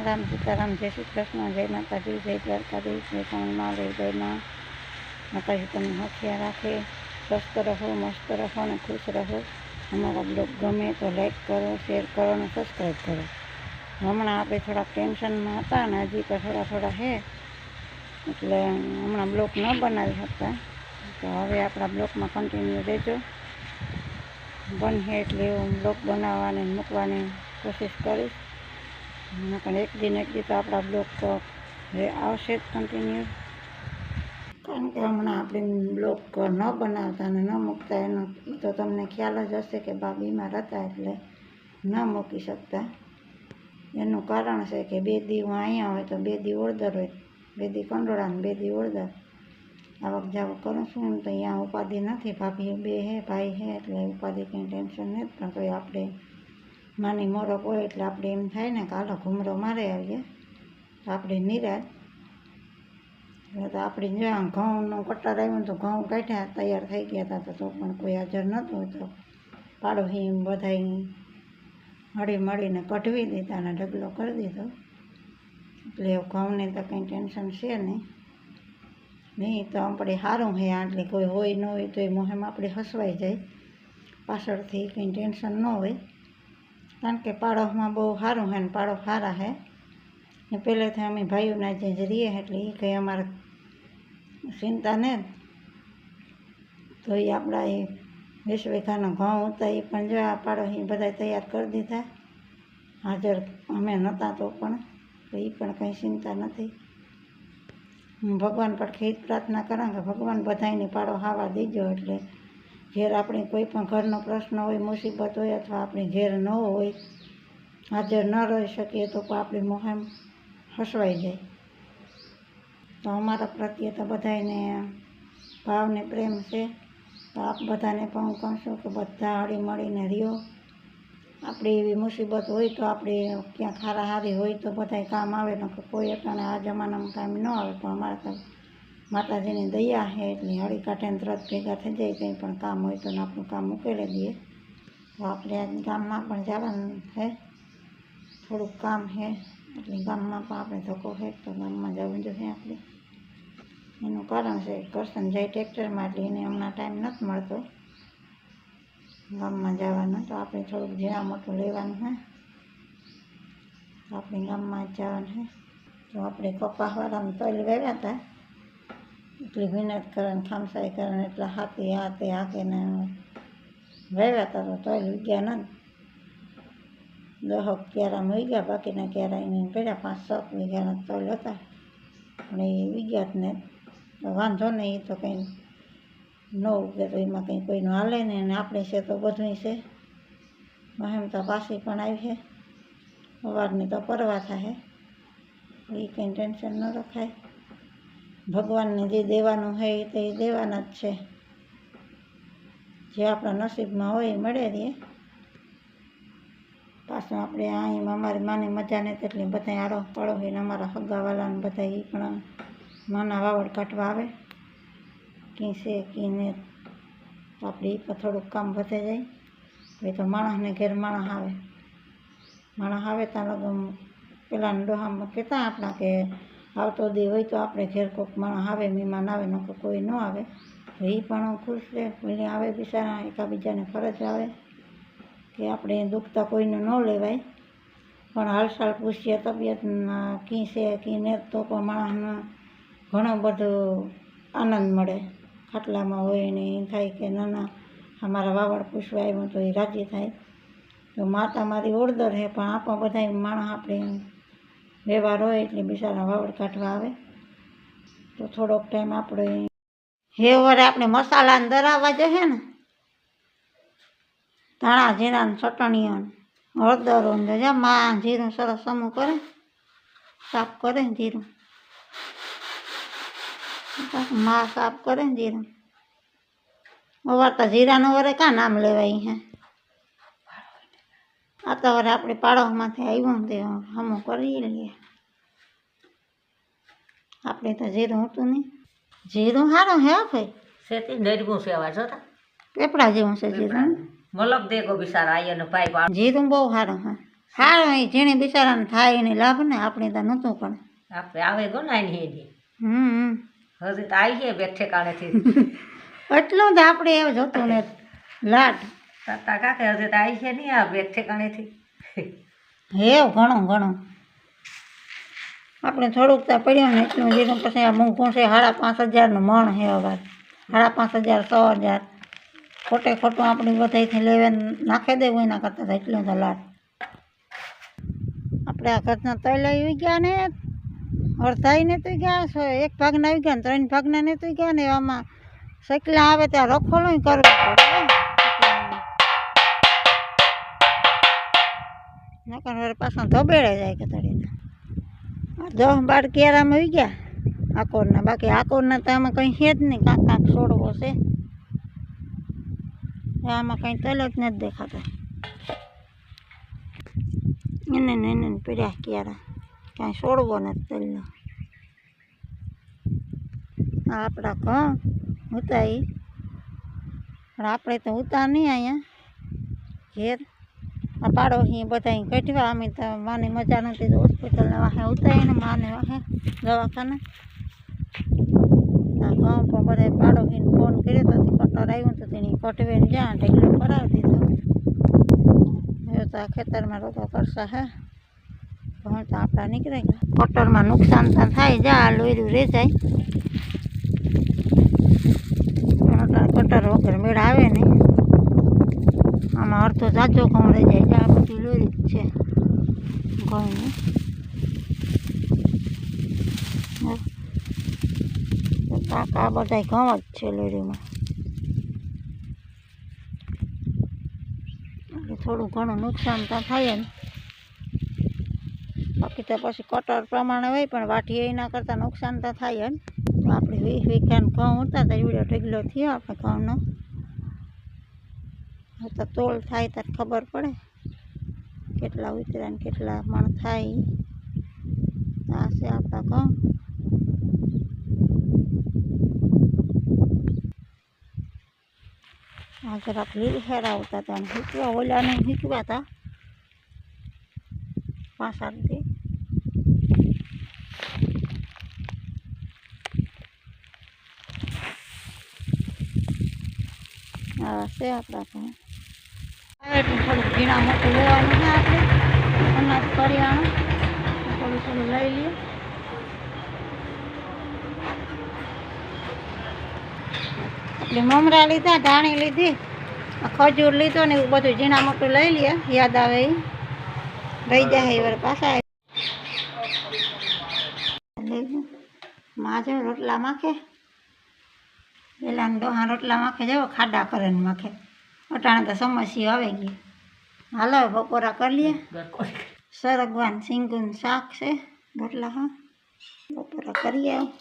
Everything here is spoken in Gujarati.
राम सीताराम जय श्री कृष्ण जय माताजी जय द्वारकाधीश जय स्वामीनाथ जय जयमा माताजी तमने होशियार राखे स्वस्थ रहो मस्त रहो और खुश रहो। हमारा ब्लॉग गमे तो लाइक करो शेर करो और सब्सक्राइब करो। हमणां आपणे थोड़ा टेन्शन में हता ने हजी तो थोड़ा थोड़ा है एटले हमणां ब्लॉग न बनावी शकता तो हवे आपणा ब्लॉग में कन्टिन्यू रहेजो। बने एटले ब्लॉग बनाववानी मूकवानी कोशिश करीश। एक दिन तो आपड़ा ब्लॉग आवशे कन्टिन्यू कारण के हमणां आपणे ब्लॉग न बनावता ने न मूकता एनो तो तमने ख्याल ज हशे के बा बीमार हता एटले न मूकी शकता। एनुं कारण छे के 2 दी हूँ अहींया होय तो 2 दी ओळधर होय 2 दी कंडोळा ने 2 दी ओळधर आवक जावक करूं छुं एम तो अहींया उपाधि नथी। भाभी 2 है भाई है एटले उपाधि कंई टेन्शन नहीं पण तोय आपणे मानी मोरक होय एटले आपणे एम थाय ने के हालो घूमरो मारे आवीए तो आपणे निराश तो आपणे जो घऊंनुं कट्टर आव्युं तो घऊं काढ्या तैयार थई गया था तो पण कोई हाजर नहोतुं तो पाड़ोशी बधाई हળી મળીને કઢવી દીધા અને ઢગલો કરી દીધો એટલે ઘઉંની તો કંઈ ટેન્શન છે નહીં તો આપણે સારું હે આટલે કોઈ હોય ન હોય તો એ મોહેમ આપણે હસવાઈ જાય પાછળથી કંઈ ટેન્શન ન હોય કારણ કે પાડોશમાં બહુ સારું હે ને પાડો સારા હે ને પહેલેથી અમે ભાઈઓના જે રહીએ એટલે એ કંઈ અમારે ચિંતા ને તો એ આપણા એ 20 વીઘાનો ઘઉં હતા એ પણ જો આ પાડોશી બધા તૈયાર કરી દીધા હાજર અમે નહોતા તો પણ એ પણ કંઈ ચિંતા નથી। હું ભગવાન પર ખેત પ્રાર્થના કરું કે ભગવાન બધાયને પાડો ખાવા દેજો એટલે ઘેર આપણે કોઈ પણ ઘરનો પ્રશ્ન હોય મુસીબત હોય અથવા આપણે ઘેર ન હોય હાજર ન રહી શકીએ તો પણ આપણી મોહેમ હસવાઈ જાય। તો અમારા પ્રત્યે તો બધાને ભાવ ને પ્રેમ છે तो आप बधाने पण हूँ कहूँ छूँ कि बधा हળી મળીને रहो। आपणे एवी मुसीबत होय तो आपणे क्यांक हाराहारी होय तो बधाय काम आवे न कोई अटाणे आ जमानामां काम न आवे पण अमारे तो माताजीनी दया है एटले हળી काढीने तरत भेगा थई जाय कंई पण काम होय तो आपणुं काम उकेली दीए। तो आपणे आज गाममां पण जवानुं है थोड़ुंक काम है एटले गाममां पण आपणे धक्को है तो गाममां जवुं जोईए आपणे एनुं कारण छे करसन जाय ट्रेक्टरमां एटले एने हमणां टाइम नथी मळतो गाममां जवानो तो आपणे थोड़ुंक झीणा मोटुं लेवानुं है तो आपणे गाममां जवानुं है। तो आपणे कपासवाळामां तल वाव्या हता એટલી મહેનત કરીને ખામસાઈ કરીને એટલા હાથી આ તે હાંકીને વાવ્યા હતા તો તલ ઉગ્યા નથી 10 ક્યારામાં ઉગ્યા બાકીના ક્યારા એને પડ્યા 5-7 વીઘાના તલ હતા પણ એ ઉગ્યા જ નહીં તો વાંધો નહીં એ તો કંઈ ન ઉગે તો એમાં કંઈ કોઈનું હાલે નહીં અને આપણે છે તો બધુંય છે મહેમ તો પાછી પણ આવી છે સવારની તો પરવા થાય એ કંઈ ટેન્શન ન રખાય। ભગવાનને જે દેવાનું હોય તે દેવાના જ છે જે આપણા નસીબમાં હોય એ મળે રહે। પાછું આપણે અહીં અમારી માની મજા નથી એટલે બધા આડો પડોશીને અમારા સગાવાલાને બધા એ પણ માના વાવડ કાઢવા આવે કી છે કી ને તો આપણે એ પણ થોડુંક કામ વધે જાય। હવે તો માણસને ઘેર માણસ આવે ત્યાં લગન પેલાને ડોહામાં કહેતા આપણા કે આવતો દી હોય તો આપણે ઘેર કોઈક માણસ આવે મહેમાન આવે ન કોઈ ન આવે તો એ પણ ખુશ રહે કોઈને આવે બિચારા એકાબીજાને ફરજ આવે કે આપણે દુખતા કોઈનું ન લેવાય પણ હાલચાલ પૂછીએ તબિયત કી છે કી ને તો પણ માણસને ઘણો બધો આનંદ મળે। ખાટલામાં હોય ને એમ થાય કે ના અમારા વાવડ પૂછવા આવ્યું તો એ રાજી થાય। તો માતા મારી ઓળદર છે પણ આપણા બધા માણસ આપણે વ્યવહાર હોય એટલે બિચારા વાવડ કાઢવા આવે તો થોડોક ટાઈમ આપણે હેવરે આપણે મસાલાને દરાવવા જોઈએ ને ધાણા જીરા ને ચટણીઓ હળદરો ને માં જીરું સરસ સમૂહ કરે સાફ કરે ને જીરું માં સાફ કરે ને જીરું અવારતા જીરાનું વરે કાં નામ લેવાય હે આ તો વરે આપણે પાડોશમાંથી આવ્યું તે હમું કરી લઈએ આપણે તો જીરું હતું નહીં જીરું સારું હે ભાઈ સેતી ડરવું છે આવા જોતા પેપડા જેવું છે જીરું મલક દેગો બિચારા આયનો ભાઈ જીરું બહુ સારું હે સારું એ જેને બિચારાને થાય એને લાભ ને આપણે તો નહોતું પણ આપણે આવે ગોનાની હેજી હમ હજી તો આવી છે બે ઠેકાણેથી એટલું જ આપણે એવું જોતું ને લાટ તાતા કાકે હજી તો આવી છે નહીં આ બે ઠેકાણેથી હેવ ઘણું ઘણું આપણે થોડુંક ત્યાં પડ્યું ને એટલું જેનું પછી આ મૂંઘું છે 5,500 મણ હે અવાર 5,500 6,000 ખોટે ખોટું આપણી બધાથી લેવે નાખી દેવું એના કરતાં તો એટલું તો લાટ આપણે આ ઘરના તૈલા આવી ગયા ને અડધાઈ ને તો ગયા એક ભાગના આવી ગયા ને 3 ભાગના ને તો ગયા ને આમાં સકલા આવે ત્યાં રખોલું કરવું પડે નકર વળી પાછા ધબેડે જાય કે તળીને 10-12 કેરામાં આવી ગયા આકોરના બાકી આકોરના તો આમાં કંઈ છે જ નહીં કાંક છોડવો છે આમાં કંઈ તલ જ નથી દેખાતો એને પીડ્યા ક્યારા કાંઈ છોડવો નથી તલનો આપણા ઘઉં ઉતારી પણ આપણે તો ઉતાર નહીં અહીંયા ઘેર આ પાડોશી બધા કઢવા અમે તો માને મજા નથી તો હોસ્પિટલને વાહે ઉતારીને માને વાહે દવાખાને ઘઉં પણ બધા પાડોશીને ફોન કર્યો તો કટર આવ્યું તો તેની કટવીને જ્યાં ઢગલો કરાવી દીધો હવે તો આ ખેતરમાં રોગો કરશે હે ઘઉં તો આપણા નીકળે ગયા કટરમાં નુકસાન તો થાય જા લોહીરું રહી જાય કટર વગર મેળ આવે નહીં આમાં અડધો જાજો ઘઉં રહી જાય જ્યાં બધું લોરી જ છે ઘઉંનું કાકા બધા ઘઉં જ છે લોરીમાં એટલે થોડું ઘણું નુકસાન તો થાય ને બાકી તો પછી કટર પ્રમાણે હોય પણ વાટી એના કરતાં નુકસાન તો થાય ને તો આપણે 20 વીઘાનો ઘઉં ઉતા તો એવડો ઢગલો થયો આપણે ઘઉંનો તો તોલ થાય ત્યારે ખબર પડે કેટલા ઉતર્યા ને કેટલા મણ થાય આ છે આપણા ઘઉં આ જરાક લીલ હેરાવતા હતા ને શીખવા ઓલાને શીખવા હતા 5-8 દી આવા છે આપણા ઘઉં એટલું થોડુંક ઝીણા મોટું લેવાનું છે આપણે અનાજ કરિયાણું થોડું થોડું લઈ લઈએ એટલે મમરા લીધા ધાણી લીધી ખજૂર લીધો ને એવું બધું ઝીણા મોટું લઈ લઈએ યાદ આવે એ રહી જાય એ પાછા માં જો રોટલા માખે પેલા ડોહા રોટલા માખે જાવ ખાડા કરે ને માખે અટાણે તો સમસ્યા આવી ગઈ હાલો બપોરા કરી લઈએ સરગવાન સિંગુન શાક છે રોટલા હા બપોરા કરીએ આવું